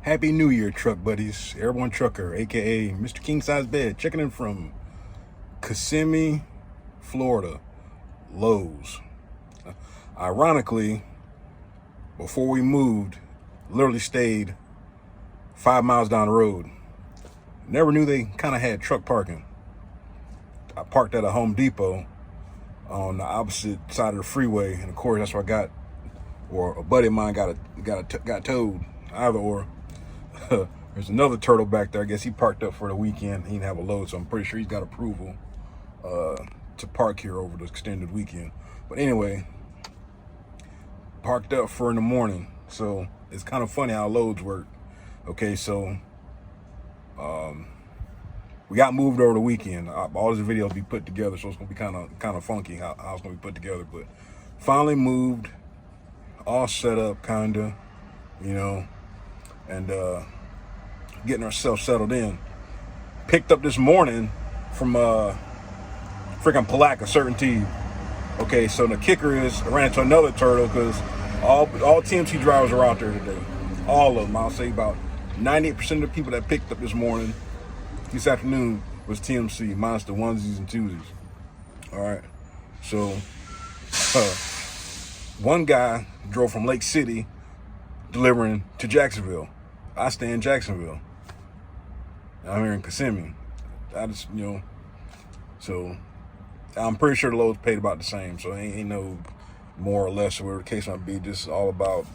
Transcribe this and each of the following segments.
Happy New Year, truck buddies. Airborne Trucker, aka Mr. King Size Bed, checking in from Kissimmee, Florida, Lowe's. Ironically, before we moved, literally stayed 5 miles down the road. Never knew they kind of had truck parking. I parked at a Home Depot on the opposite side of the freeway, and of course that's where I got, or a buddy of mine got towed. Either or. There's another turtle back there. I guess he parked up for the weekend. He didn't have a load, so I'm pretty sure he's got approval to park here over the extended weekend. But anyway, parked up for in the morning. So it's kind of funny how loads work. Okay, so we got moved over the weekend. All this video will be put together, so it's gonna be kind of funky how it's gonna be put together. But finally moved, all set up, kinda, you know, and getting ourselves settled in. Picked up this morning from freaking Palatka Certainty. Okay, so the kicker is I ran into another turtle because all TMC drivers are out there today. All of them. I'll say about 98% of the people that picked up this afternoon was TMC, minus the onesies and twosies. All right, so one guy drove from Lake City delivering to Jacksonville. I stay in Jacksonville. I'm here in Kissimmee. So I'm pretty sure the loads paid about the same. So ain't no more or less or whatever the case might be. This is all about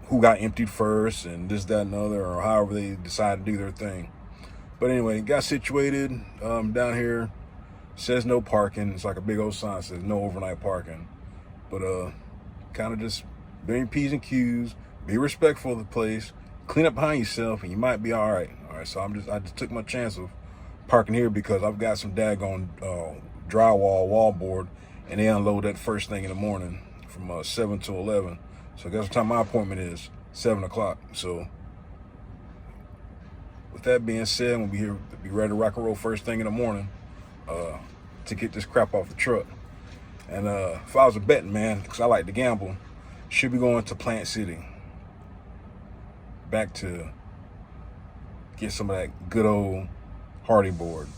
who got emptied first and this, that, and the other, or however they decide to do their thing. But anyway, got situated down here. Says no parking. It's like a big old sign says no overnight parking. But kind of just be in P's and Q's, be respectful of the place, clean up behind yourself, and you might be all right. All right, so I just took my chance of parking here because I've got some daggone drywall wallboard, and they unload that first thing in the morning from 7 to 11. So guess what time my appointment is? 7 o'clock. So with that being said, we'll be here to be ready to rock and roll first thing in the morning to get this crap off the truck. And if I was a betting man, because I like to gamble, should be going to Plant City. Back to get some of that good old Hardy board.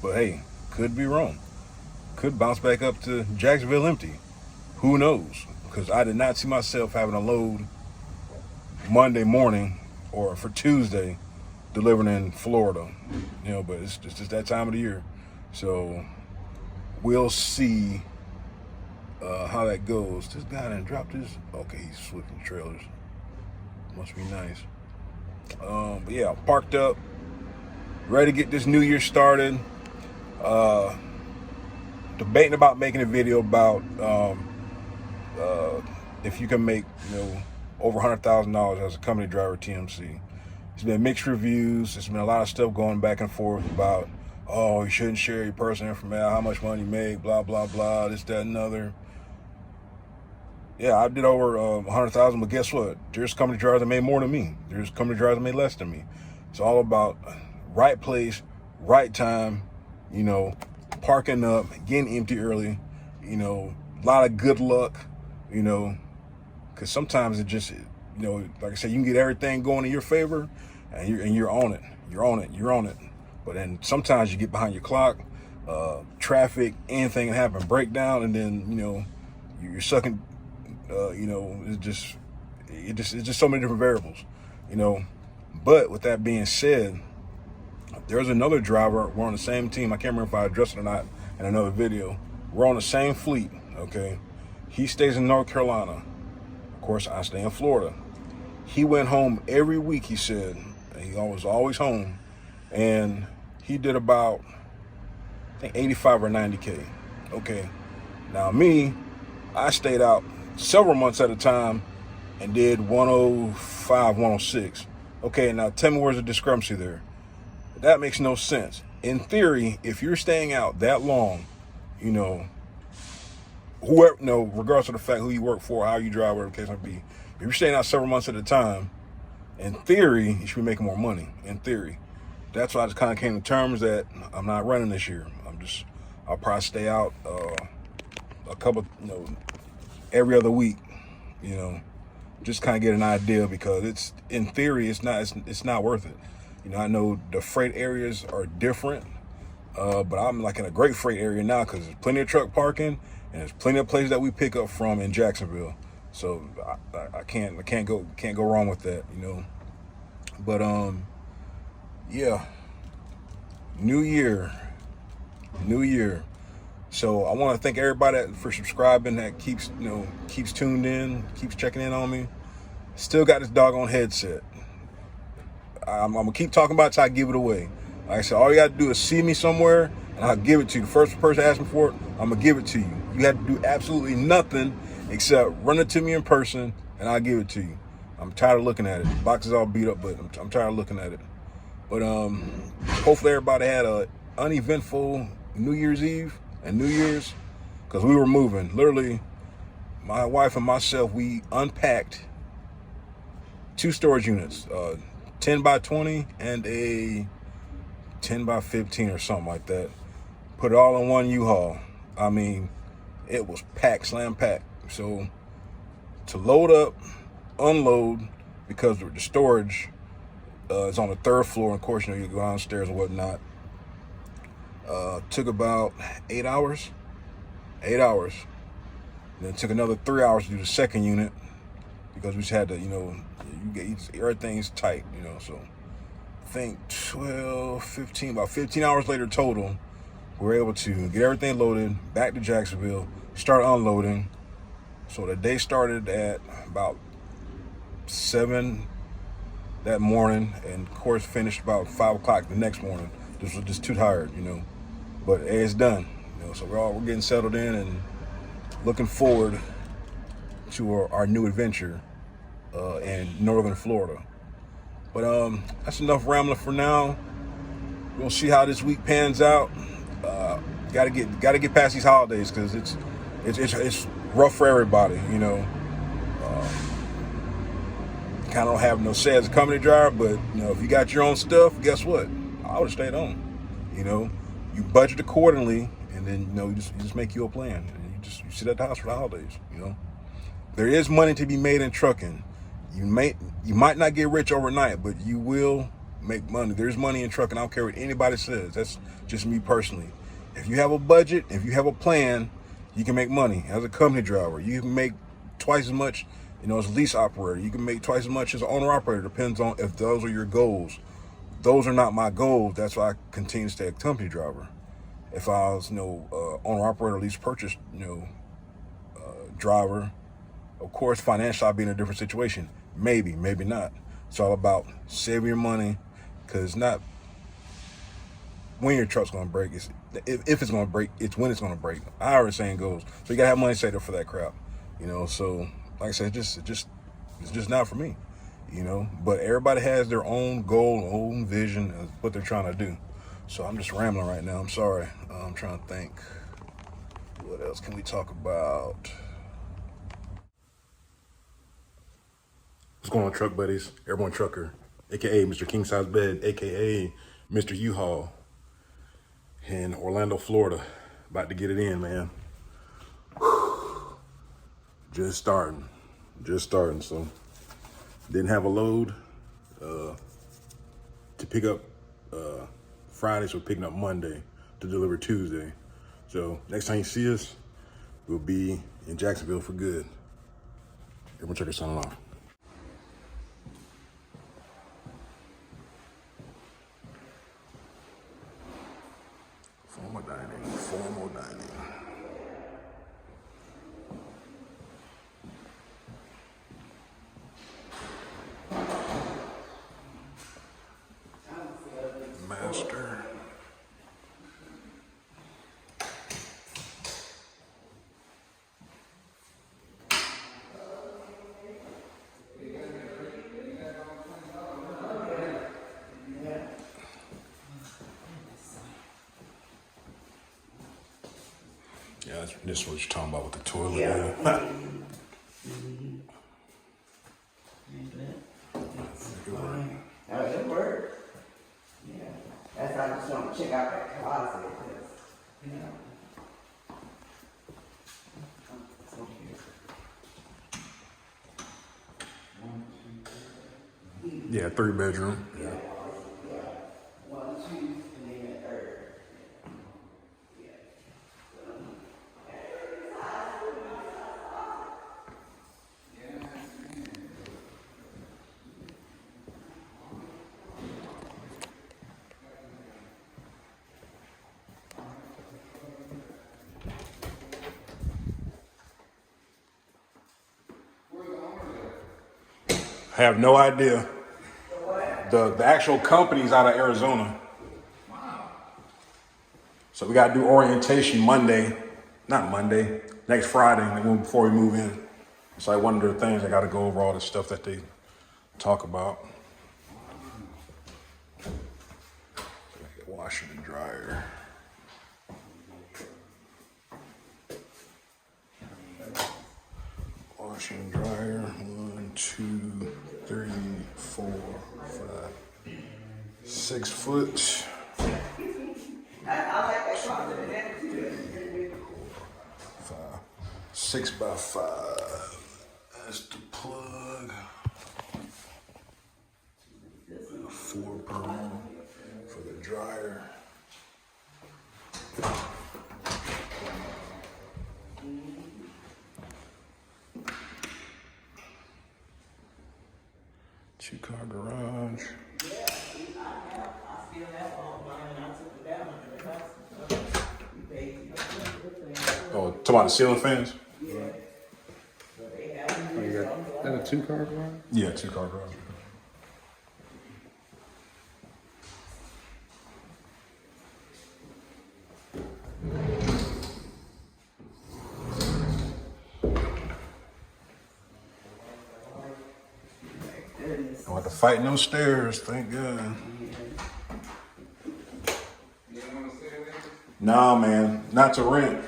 But hey, could be wrong. Could bounce back up to Jacksonville empty. Who knows? Because I did not see myself having a load Monday morning or for Tuesday delivering in Florida. You know, but it's just that time of the year. So we'll see how that goes. This guy done dropped his, okay, he's switching trailers. Must be nice. But yeah, parked up, ready to get this new year started. Debating about making a video about if you can make, over $100,000 as a company driver at TMC. It's been mixed reviews. There's been a lot of stuff going back and forth about, oh, you shouldn't share your personal information, how much money you make, blah, blah, blah, this, that, and other. Yeah, I did over 100,000, but guess what? There's company drivers that made more than me. There's company drivers that made less than me. It's all about right place, right time, parking up, getting empty early, a lot of good luck, because sometimes it just, like I said, you can get everything going in your favor, and you're on it. You're on it. But then sometimes you get behind your clock, traffic, anything can happen, breakdown, and then, you're sucking. It's just so many different variables, But with that being said, there's another driver. We're on the same team. I can't remember if I addressed it or not in another video. We're on the same fleet, okay? He stays in North Carolina. Of course, I stay in Florida. He went home every week, he said. He was always home. And he did about, I think, 85 or 90K. Okay. Now, me, I stayed out several months at a time and did 105, 106. Okay, now tell me where's the discrepancy there? That makes no sense. In theory, if you're staying out that long, whoever, regardless of the fact who you work for, how you drive, whatever the case might be, if you're staying out several months at a time, in theory, you should be making more money. In theory. That's why I just kind of came to terms that I'm not running this year. I'll probably stay out a couple, every other week, just kind of get an idea, because it's, in theory, it's not worth it. You know, I know the freight areas are different, but I'm like in a great freight area now because there's plenty of truck parking and there's plenty of places that we pick up from in Jacksonville. So I can't go wrong with that, you know. But yeah, new year. So I want to thank everybody for subscribing, that keeps tuned in, keeps checking in on me. Still got this doggone headset. I'm gonna keep talking about it till I give it away. Like I said, all you gotta do is see me somewhere and I'll give it to you. The first person asking for it, I'm gonna give it to you. You have to do absolutely nothing except run it to me in person and I'll give it to you. I'm tired of looking at it. The box is all beat up, but I'm tired of looking at it. But hopefully everybody had a uneventful New Year's Eve and New Year's, because we were moving. Literally, my wife and myself, we unpacked 2 storage units, 10 by 20 and a 10 by 15 or something like that. Put it all in one U-Haul. I mean, it was packed, slam packed. So to load up, unload, because the storage is on the 3rd floor, and of course, you know, you go downstairs and whatnot. Took about 8 hours. 8 hours. And then it took another 3 hours to do the second unit, because we just had to, you know, everything's tight, you know. So I think 12, 15, about 15 hours later total, we were able to get everything loaded, back to Jacksonville, start unloading. So the day started at about 7 that morning, and of course finished about 5 o'clock the next morning. This was just too tired, you know. But hey, it's done, you know. So we're getting settled in and looking forward to our new adventure in northern Florida. But that's enough rambling for now. We'll see how this week pans out. Got to get past these holidays, because it's rough for everybody, you know. Kind of don't have no say as a company driver, but you know, if you got your own stuff, guess what? I would have stayed home. You know, you budget accordingly, and then you know you just make your plan, and you sit at the house for the holidays. You know, there is money to be made in trucking. You might not get rich overnight, but you will make money. There's money in trucking. I don't care what anybody says. That's just me personally. If you have a budget, if you have a plan, you can make money. As a company driver, you can make twice as much. You know, as a lease operator, you can make twice as much as an owner operator. Depends on if those are your goals. Those are not my goals. That's why I continue to stay a company driver. If I was, you know, owner operator, lease purchase, you know, driver, of course, financially I'd be in a different situation. Maybe not. It's all about saving your money, because it's not when your truck's gonna break. It's if it's gonna break. It's when it's gonna break. However the saying goes. So you gotta have money saved up for that crap. You know, so. Like I said, it's just not for me, you know. But everybody has their own goal, own vision of what they're trying to do. So I'm just rambling right now. I'm sorry. I'm trying to think. What else can we talk about? What's going on, truck buddies? Everyone trucker, aka Mr. King Size Bed, aka Mr. U-Haul, in Orlando, Florida. About to get it in, man. Just starting, so didn't have a load to pick up Friday, so picking up Monday to deliver Tuesday. So next time you see us, we'll be in Jacksonville for good. Everyone check us out. Formal dining. Master. Yeah, this is what you're talking about with the toilet. Yeah. It worked. Yeah. That's why I just want to check out that closet. You know. Yeah, 3-bedroom. Yeah. Yeah. 1, 2, and then a third. Yeah. I have no idea. The actual company's out of Arizona. So we got to do orientation next Friday, before we move in. It's like one of the things I got to go over all the stuff that they talk about. Washer and dryer. Washer and dryer. 1, 2, 3, 4, 5, 6 foot. I like that closet and that too. 6 by 5. That's the plug. 4 per room for the dryer. Two-car garage. Oh, talking about the ceiling fans? That a 2-car garage? Yeah, 2-car garage. Don't have to fight in those stairs, thank God. Nah, man, not to rent.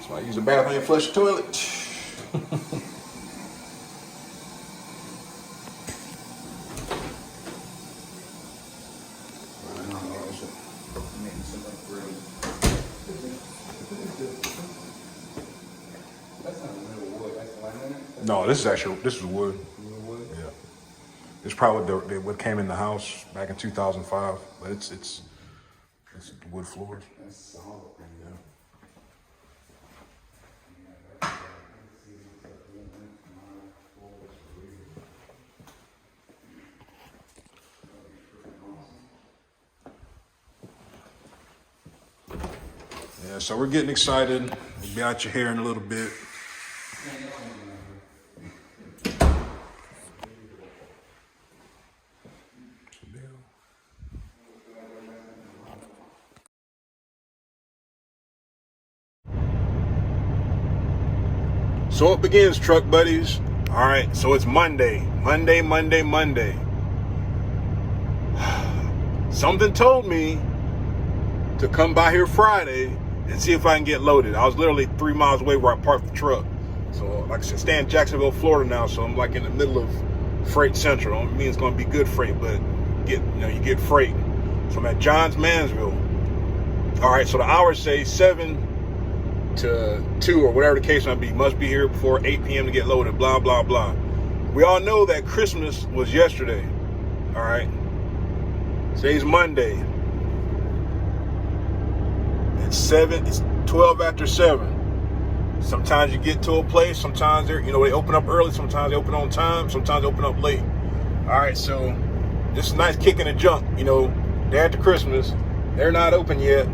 So I use the bathroom and flush the toilet. No, this is wood. Yeah, it's probably what came in the house back in 2005, but it's wood floors. That's solid. Yeah, so we're getting excited. We'll be out your hair in a little bit. So it begins, truck buddies. All right, so it's Monday. Something told me to come by here Friday and see if I can get loaded. I was literally 3 miles away where I parked the truck. So like I said, stay in Jacksonville, Florida now, so I'm like in the middle of Freight Central. I don't mean it's gonna be good freight, but you get freight. So I'm at Johns Manville. All right, so the hours say 7 to 2 or whatever the case might be. Must be here before 8 p.m. to get loaded, blah, blah, blah. We all know that Christmas was yesterday, all right? Today's Monday. It's 12 after 7. Sometimes you get to a place, sometimes they open up early, sometimes they open on time, sometimes they open up late. All right, so this is a nice kick in the jump. Day after Christmas, they're not open yet.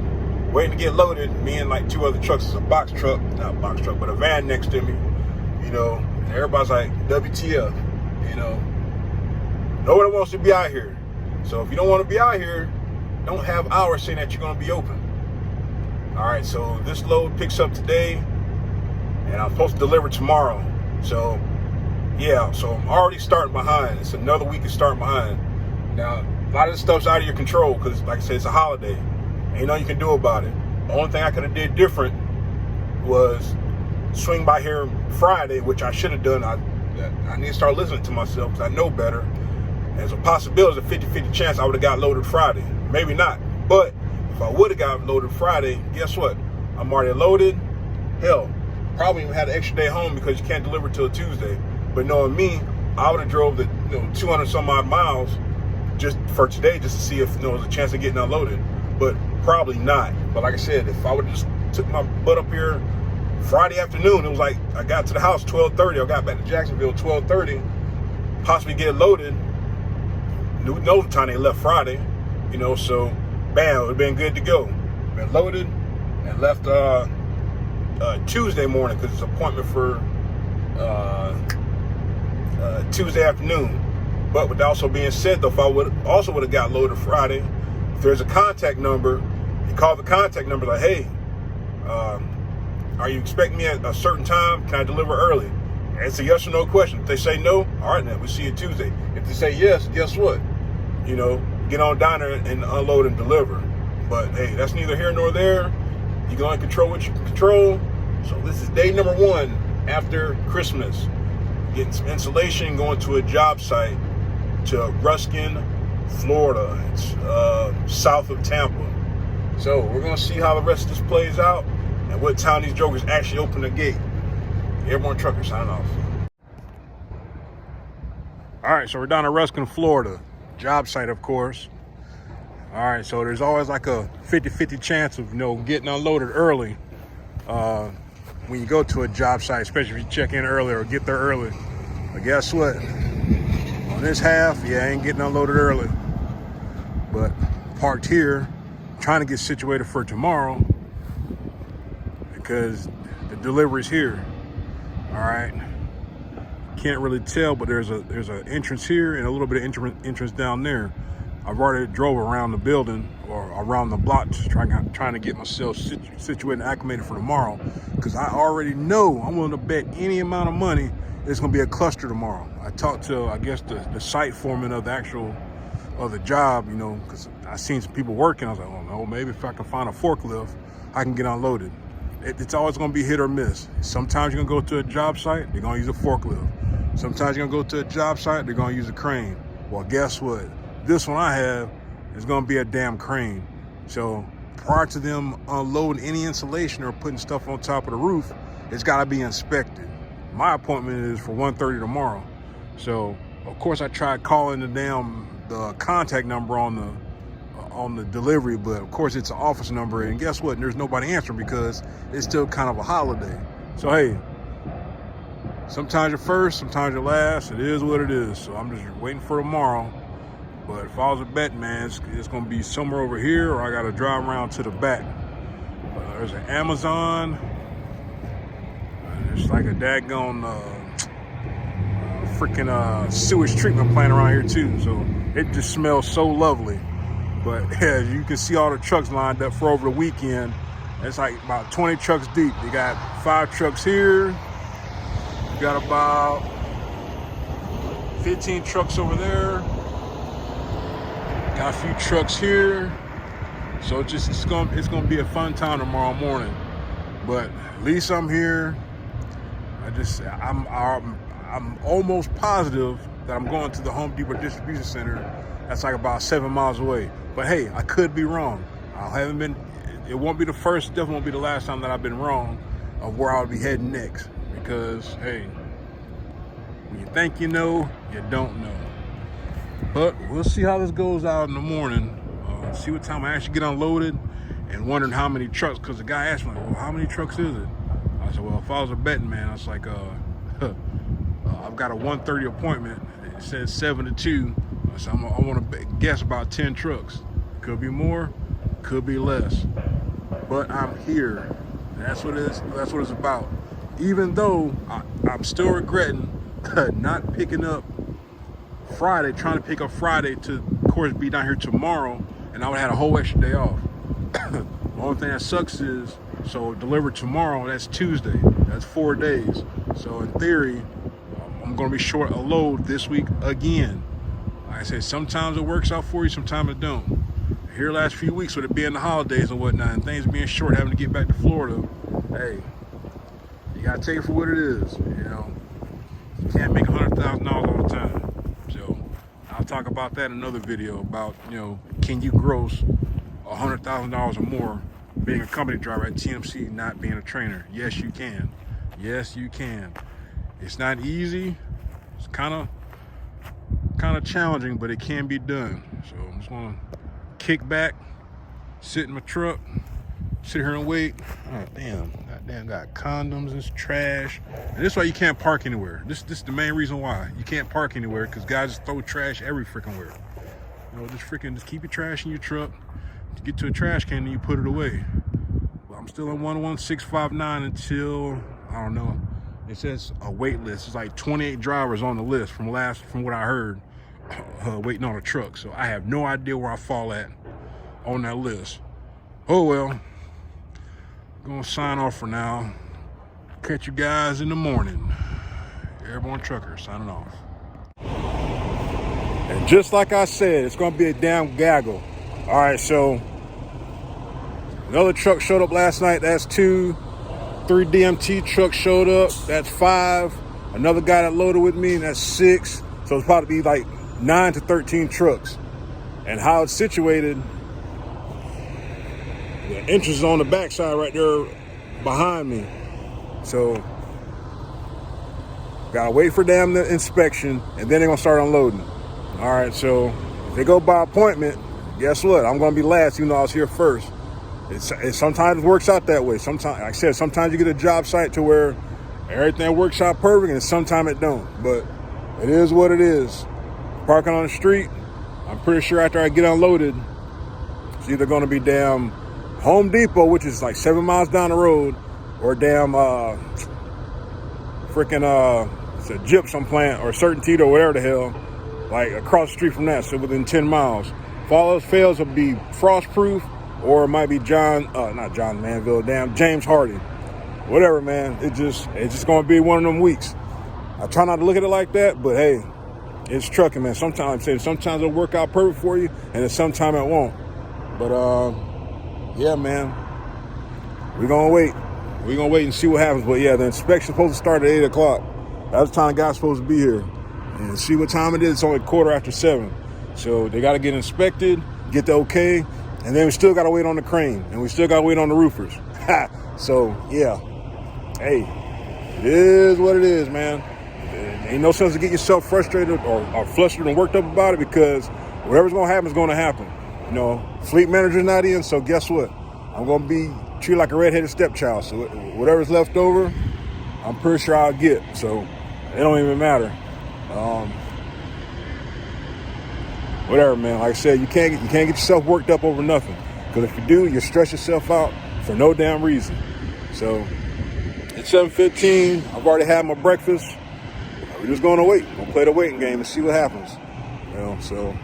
Waiting to get loaded. Me and like 2 other trucks. It's a not box truck, but a van next to me. And everybody's like, WTF, Nobody wants to be out here. So if you don't want to be out here, don't have hours saying that you're going to be open. All right, so this load picks up today, and I'm supposed to deliver tomorrow. So, yeah, so I'm already starting behind. It's another week of starting behind. Now, a lot of this stuff's out of your control because, like I said, it's a holiday. Ain't nothing you can do about it. The only thing I could have did different was swing by here Friday, which I should have done. I need to start listening to myself because I know better. There's a possibility, there's a 50-50 chance I would have got loaded Friday. Maybe not. But if I would have got loaded Friday, guess what? I'm already loaded, Hell, probably even had an extra day home because you can't deliver till Tuesday. But knowing me, I would have drove the 200 some odd miles just for today, just to see if there was a chance of getting unloaded. But probably not. But like I said, if I would have just took my butt up here Friday afternoon, it was like I got to the house 12:30. I got back to Jacksonville 12:30, possibly get loaded. Knew the time they left Friday, so bam, it would have been good to go. Been loaded and left Tuesday morning because it's an appointment for Tuesday afternoon. But with that also being said, though, if I would have got loaded Friday, if there's a contact number, you call the contact number like, hey, are you expecting me at a certain time? Can I deliver early? It's a yes or no question. If they say no, all right, then we see you Tuesday. If they say yes, guess what? Get on down there and unload and deliver. But hey, that's neither here nor there. You can only control what you can control. So this is day number 1 after Christmas. Getting some insulation, going to a job site to Ruskin, Florida. It's south of Tampa. So we're gonna see how the rest of this plays out and what time these jokers actually open the gate. Airborne Trucker signing off. All right, so we're down in Ruskin, Florida. Job site, of course. All right, so there's always like a 50-50 chance of getting unloaded early when you go to a job site, especially if you check in early or get there early. But guess what? On this half, I ain't getting unloaded early. But parked here, trying to get situated for tomorrow because the delivery's here. All right. Can't really tell, but there's an entrance here and a little bit of entrance down there. I've already drove around the building or around the block trying to get myself situated and acclimated for tomorrow, because I already know I'm willing to bet any amount of money it's going to be a cluster tomorrow. I talked to, I guess, the site foreman of the job, because I seen some people working. I was like, oh no, maybe if I can find a forklift, I can get unloaded. It's always going to be hit or miss. Sometimes you're going to go to a job site, they're going to use a forklift. Sometimes you're going to go to a job site, they're going to use a crane. Well, guess what? This one I have is going to be a damn crane. So prior to them unloading any insulation or putting stuff on top of the roof, it's got to be inspected. My appointment is for 1:30 tomorrow. So, of course, I tried calling the contact number on the delivery, but of course it's an office number, and guess what? There's nobody answering because it's still kind of a holiday. So hey, sometimes you're first, sometimes you're last. It is what it is. So I'm just waiting for tomorrow. But if I was a betting man, it's going to be somewhere over here, or I got to drive around to the back. There's an Amazon. There's like a daggone freaking sewage treatment plant around here too. So it just smells so lovely. But yeah, you can see all the trucks lined up for over the weekend. It's like about 20 trucks deep. They got 5 trucks here. You got about 15 trucks over there. Got a few trucks here. So it's gonna be a fun time tomorrow morning. But at least I'm here. I'm almost positive that I'm going to the Home Depot distribution center. That's like about 7 miles away. But hey, I could be wrong. It won't be the first, definitely won't be the last time that I've been wrong of where I'll be heading next. Because hey, when you think you know, you don't know. But we'll see how this goes out in the morning. See what time I actually get unloaded, and wondering how many trucks, because the guy asked me, well, how many trucks is it? I said, well, if I was a betting man, I was like, I've got a 1:30 appointment. It says 7 to 2. I said, I want to guess about 10 trucks. Could be more, could be less. But I'm here. That's what it's about. Even though I'm still regretting not picking up Friday, trying to pick up Friday to, of course, be down here tomorrow, and I would have had a whole extra day off. The only thing that sucks is, so delivered tomorrow, that's Tuesday. That's 4 days. So in theory, I'm going to be short a load this week again. Like I said, sometimes it works out for you, sometimes it don't. Here last few weeks with it being the holidays and whatnot, and things being short, having to get back to Florida, hey, you got to take it for what it is, You can't make $100,000 all the time. So I'll talk about that in another video about, can you gross $100,000 or more being a company driver at TMC, not being a trainer. Yes, you can. Yes, you can. It's not easy. It's kind of challenging, but it can be done. So I'm just gonna kick back, sit in my truck, sit here and wait. Oh damn, goddamn got condoms, it's trash. And this is why you can't park anywhere. This is the main reason why. You can't park anywhere, because guys just throw trash every freaking where. You know, just keep your trash in your truck. To get to a trash can, then you put it away. But I'm still on 11659 until, I don't know. It says a wait list. It's like 28 drivers on the list from what I heard, waiting on a truck. So I have no idea where I fall at on that list. Oh well. Gonna sign off for now. Catch you guys in the morning. Airborne Trucker signing off. And just like I said, it's gonna be a damn gaggle. All right, so another truck showed up last night. That's 2. 3 DMT trucks showed up. That's 5. Another guy that loaded with me, and that's 6. So it's probably be like 9 to 13 trucks. And how it's situated, the entrance is on the backside right there behind me. So gotta wait for them the inspection, and then they're gonna start unloading. All right, so if they go by appointment, guess what? I'm gonna be last, even though I was here first. It sometimes works out that way. Sometimes, like I said, sometimes you get a job site to where everything works out perfect, and sometimes it don't. But it is what it is. Parking on the street, I'm pretty sure after I get unloaded, it's either gonna be damn Home Depot, which is like 7 miles down the road, or damn it's a gypsum plant or Certainty or whatever the hell, like across the street from that, so within 10 miles. If all else fails, it'll be Frostproof, or it might be not John Manville, damn James Hardy. Whatever, man. It's just gonna be one of them weeks. I try not to look at it like that, but hey, it's trucking, man. Sometimes it'll work out perfect for you, and then sometimes it won't. But yeah, man. We're gonna wait. We're gonna wait and see what happens. But yeah, the inspection's supposed to start at 8 o'clock. That's the time the guy's supposed to be here. And see what time it is. It's only 7:15. So they gotta get inspected, get the okay, and then we still gotta wait on the crane, and we still gotta wait on the roofers. So yeah. Hey, it is what it is, man. Ain't no sense to get yourself frustrated or flustered and worked up about it, because whatever's gonna happen is gonna happen. You know, fleet manager's not in, so guess what? I'm gonna be treated like a redheaded stepchild. So whatever's left over, I'm pretty sure I'll get. So it don't even matter. Whatever, man. Like I said, you can't get yourself worked up over nothing. Because if you do, you stress yourself out for no damn reason. So it's 7:15. I've already had my breakfast. We're just going to wait. We'll play the waiting game and see what happens. You know, so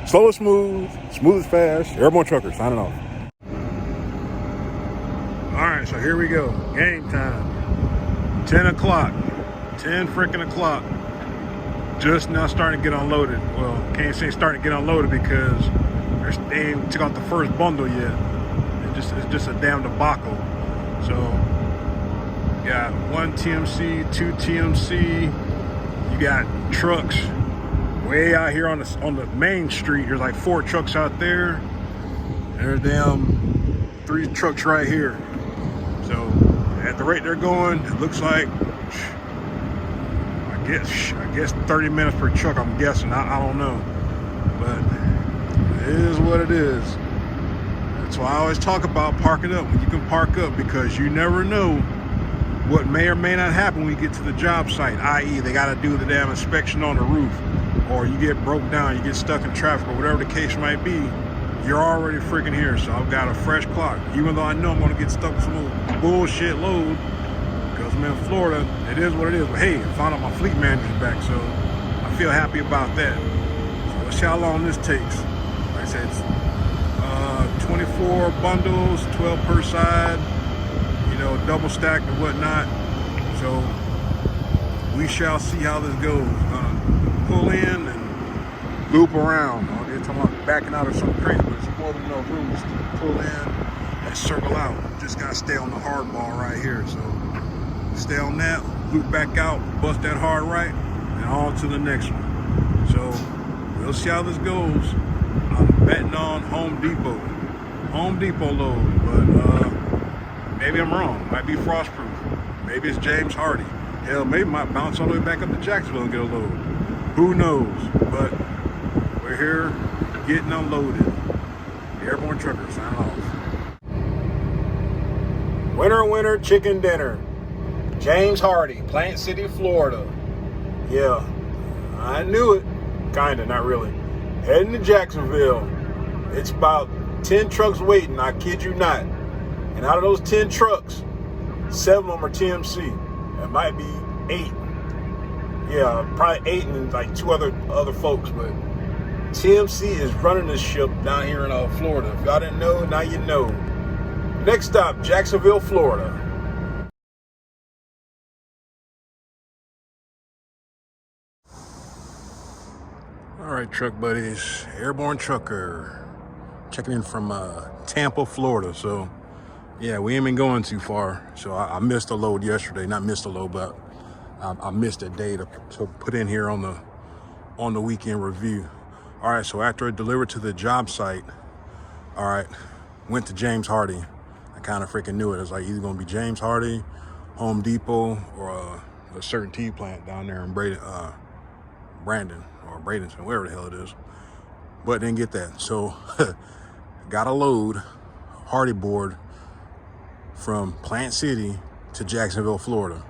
slow and smooth and fast. Airborne Trucker signing off. All right, so here we go. Game time. 10 o'clock. 10 freaking o'clock. Just now starting to get unloaded. Well, can't say starting to get unloaded because they ain't took out the first bundle yet. It's just a damn debacle. So got 1 TMC, 2 TMC. You got trucks way out here on the main street. There's like 4 trucks out there. There's damn 3 trucks right here. So at the rate they're going, it looks like I guess 30 minutes per truck, I'm guessing. I don't know. But it is what it is. That's why I always talk about parking up when you can park up, because you never know what may or may not happen when you get to the job site, i.e. they got to do the damn inspection on the roof, or you get broke down, you get stuck in traffic, or whatever the case might be. You're already freaking here. So I've got a fresh clock, even though I know I'm going to get stuck with some bullshit load because I'm in Florida. It is what it is. But hey, I found out my fleet manager's back, so I feel happy about that. So let's see how long this takes. Like I said, it's 24 bundles, 12 per side, you know, double stacked and whatnot. So we shall see how this goes. Pull in and loop around. They're talking about backing out or something crazy, but it's more than enough room to pull in and circle out. Just gotta stay on the hard ball right here. So stay on that, loop back out, bust that hard right, and on to the next one. So we'll see how this goes. I'm betting on Home Depot. Home Depot load, but maybe I'm wrong. Might be Frostproof. Maybe it's James Hardy. Hell, maybe might bounce all the way back up to Jacksonville and get a load. Who knows? But we're here getting unloaded. The Airborne Trucker signing off. Winter chicken dinner. James Hardy, Plant City, Florida. Yeah, I knew it. Kinda, not really. Heading to Jacksonville. It's about 10 trucks waiting, I kid you not. And out of those 10 trucks, 7 of them are TMC. It might be 8. Yeah, probably 8 and like 2 other folks, but TMC is running this ship down here in Florida. If y'all didn't know, now you know. Next stop, Jacksonville, Florida. All right, truck buddies, Airborne Trucker, checking in from Tampa, Florida. So, yeah, we ain't been going too far. So I missed a load yesterday. Not missed a load, but I missed a day to put in here on the weekend review. All right, so after I delivered to the job site, all right, went to James Hardy. I kind of freaking knew it. It was like either gonna be James Hardy, Home Depot, or a certain tea plant down there in Brandon or Bradenton, wherever the hell it is. But didn't get that. So got a load, Hardy board, from Plant City to Jacksonville, Florida.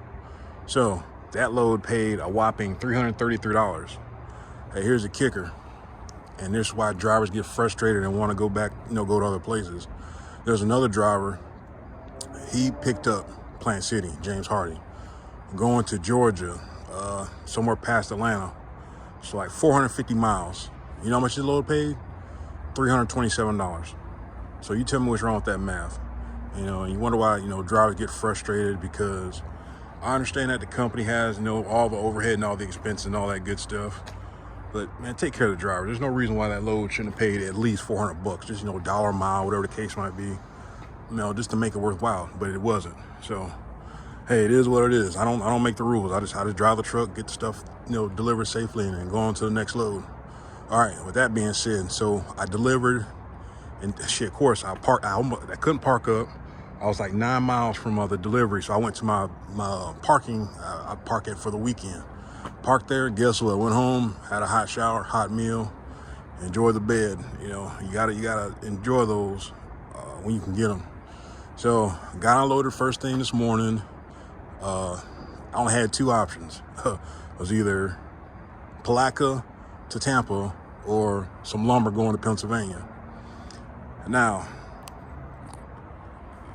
So that load paid a whopping $333. Hey, here's the kicker. And this is why drivers get frustrated and want to go back, go to other places. There's another driver. He picked up Plant City, James Hardy, going to Georgia, somewhere past Atlanta. So like 450 miles. You know how much his load paid? $327. So you tell me what's wrong with that math. And you wonder why, drivers get frustrated, because I understand that the company has, all the overhead and all the expenses and all that good stuff. But man, take care of the driver. There's no reason why that load shouldn't have paid at least $400. Just, dollar a mile, whatever the case might be. Just to make it worthwhile, but it wasn't. So, hey, it is what it is. I don't make the rules. I just drive the truck, get the stuff, delivered safely, and go on to the next load. All right. With that being said, so I delivered, and shit, of course, I couldn't park up. I was like 9 miles from the delivery, so I went to my parking. I park it for the weekend. Parked there. Guess what? Went home, had a hot shower, hot meal, enjoy the bed. You gotta enjoy those when you can get them. So got unloaded first thing this morning. I only had 2 options. It was either Palatka to Tampa or some lumber going to Pennsylvania. Now,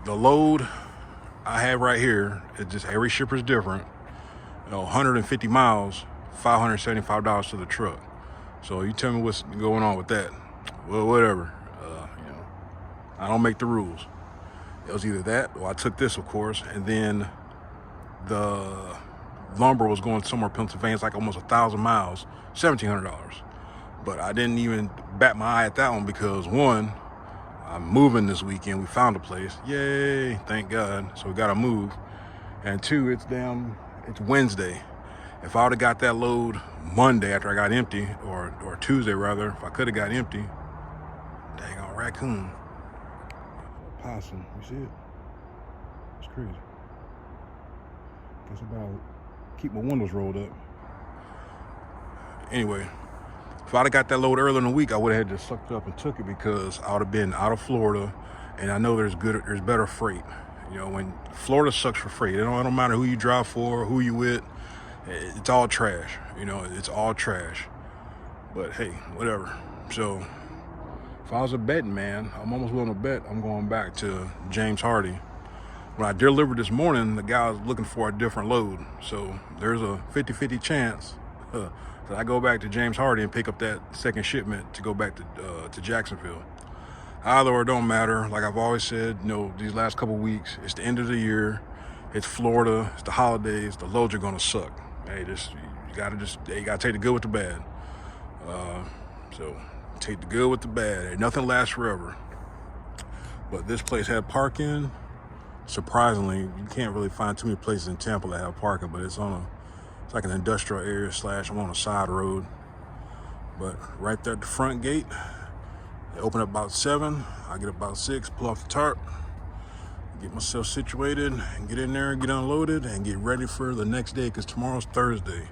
the load I have right here, it's just every shipper's different. 150 miles, $575 to the truck. So you tell me what's going on with that. Well, whatever. I don't make the rules. It was either that, or I took this, of course, and then the lumber was going somewhere in Pennsylvania. It's like almost 1,000 miles, $1,700. But I didn't even bat my eye at that one because, one, I'm moving this weekend. We found a place. Yay, thank God. So we got to move. And 2, it's Wednesday. If I would have got that load Monday after I got empty, or Tuesday rather, if I could have got empty, dang on raccoon. Possum, you see it? It's crazy. Guess I better keep my windows rolled up. Anyway, if I'd have got that load earlier in the week, I would have had just sucked up and took it, because I would have been out of Florida, and I know there's better freight. When Florida sucks for freight, it don't matter who you drive for, who you with, it's all trash. It's all trash. But hey, whatever. So if I was a betting man, I'm almost willing to bet I'm going back to James Hardy. When I delivered this morning, the guy was looking for a different load. So there's a 50-50 chance that I go back to James Hardy and pick up that second shipment to go back to Jacksonville. Either or, don't matter. Like I've always said, these last couple weeks, it's the end of the year, it's Florida, it's the holidays, the loads are gonna suck. Hey, you gotta take the good with the bad. So take the good with the bad. Hey, nothing lasts forever. But this place had parking. Surprisingly, you can't really find too many places in Tampa that have parking, but it's like an industrial area / I'm on a side road. But right there at the front gate, They open up about 7. I get up about 6, pull off the tarp, get myself situated, and get in there, get unloaded, and get ready for the next day, because tomorrow's Thursday.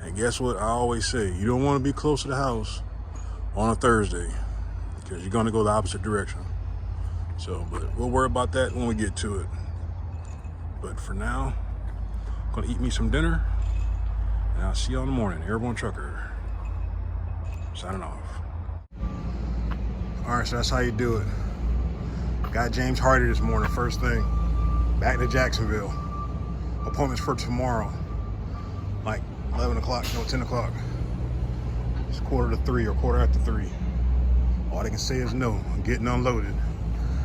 And guess what I always say? You don't want to be close to the house on a Thursday, because you're going to go the opposite direction. So, but we'll worry about that when we get to it. But for now, I'm going to eat me some dinner, and I'll see you in the morning. Airborne Trucker, signing off. All right, so that's how you do it. Got James Hardy this morning, first thing. Back to Jacksonville. Appointments for tomorrow. Like 11 o'clock, no, 10 o'clock. It's 2:45 or 3:15. All they can say is no, I'm getting unloaded.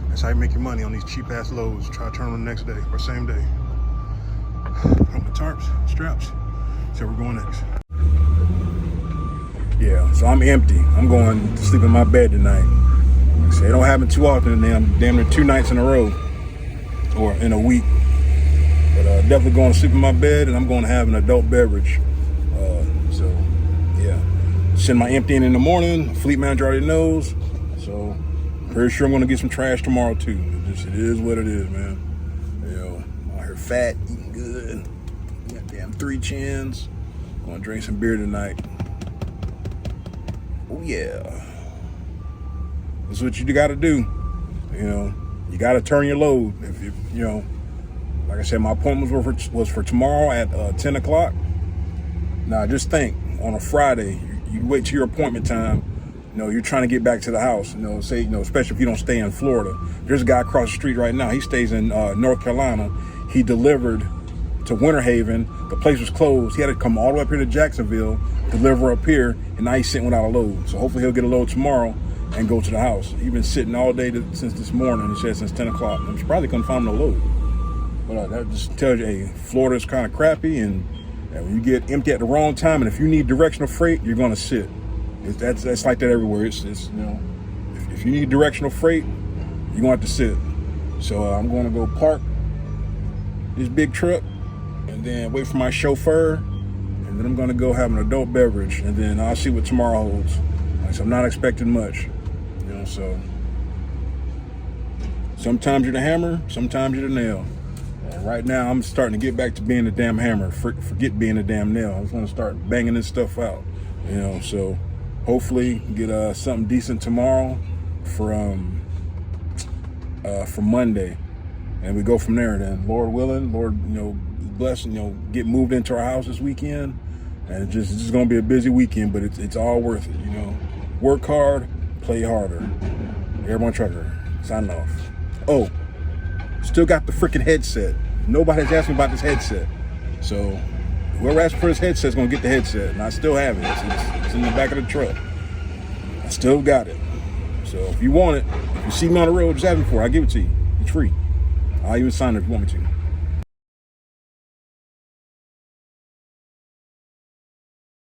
That's how you make your money on these cheap ass loads. Try to turn them the next day or same day. Put on the tarps, straps. So we're going next. Yeah, so I'm empty. I'm going to sleep in my bed tonight. Like I say, it don't happen too often. Damn near 2 nights in a row or in a week. But definitely going to sleep in my bed, and I'm going to have an adult beverage. So yeah, send my emptying in the morning. Fleet manager already knows. So pretty sure I'm going to get some trash tomorrow too. It is what it is, man. You know, out here fat, eating good. Got damn 3 chins. Going to drink some beer tonight. Oh yeah, that's what you got to do. You know, you got to turn your load. If you know, like I said, my appointment was for tomorrow at 10 o'clock. Now just think, on a Friday, you wait till your appointment time. You know, you're trying to get back to the house. You know, say, you know, especially if you don't stay in Florida. There's a guy across the street right now. He stays in North Carolina. He delivered to Winter Haven. The place was closed. He had to come all the way up here to Jacksonville, deliver up here, and now he's sitting without a load. So hopefully he'll get a load tomorrow and go to the house. He's been sitting all day since this morning. He said since 10 o'clock. I'm surprised they couldn't find him a load. But that just tells you, hey, Florida's kind of crappy, and when you get empty at the wrong time, and if you need directional freight, you're going to sit. That's like that everywhere. It's you know, if you need directional freight, you're going to have to sit. So I'm going to go park this big truck, and then wait for my chauffeur, and then I'm going to go have an adult beverage, and then I'll see what tomorrow holds. So I'm not expecting much, you know. So sometimes you're the hammer, sometimes you're the nail. And right now I'm starting to get back to being the damn hammer. Forget being the damn nail. I just want to start banging this stuff out, you know. So hopefully get something decent tomorrow for Monday, and we go from there. Then Lord willing, Lord, you know, bless, you know, get moved into our house this weekend, and it's just gonna be a busy weekend, but it's all worth it, you know. Work hard, play harder. Airborne Trucker, signing off. Oh, still got the freaking headset. Nobody's asked me about this headset, so whoever asked for this headset is gonna get the headset, and I still have it. It's in the back of the truck. I still got it. So if you want it, if you see me on the road, just ask me for it. I'll give it to you. It's free. I'll even sign it if you want me to.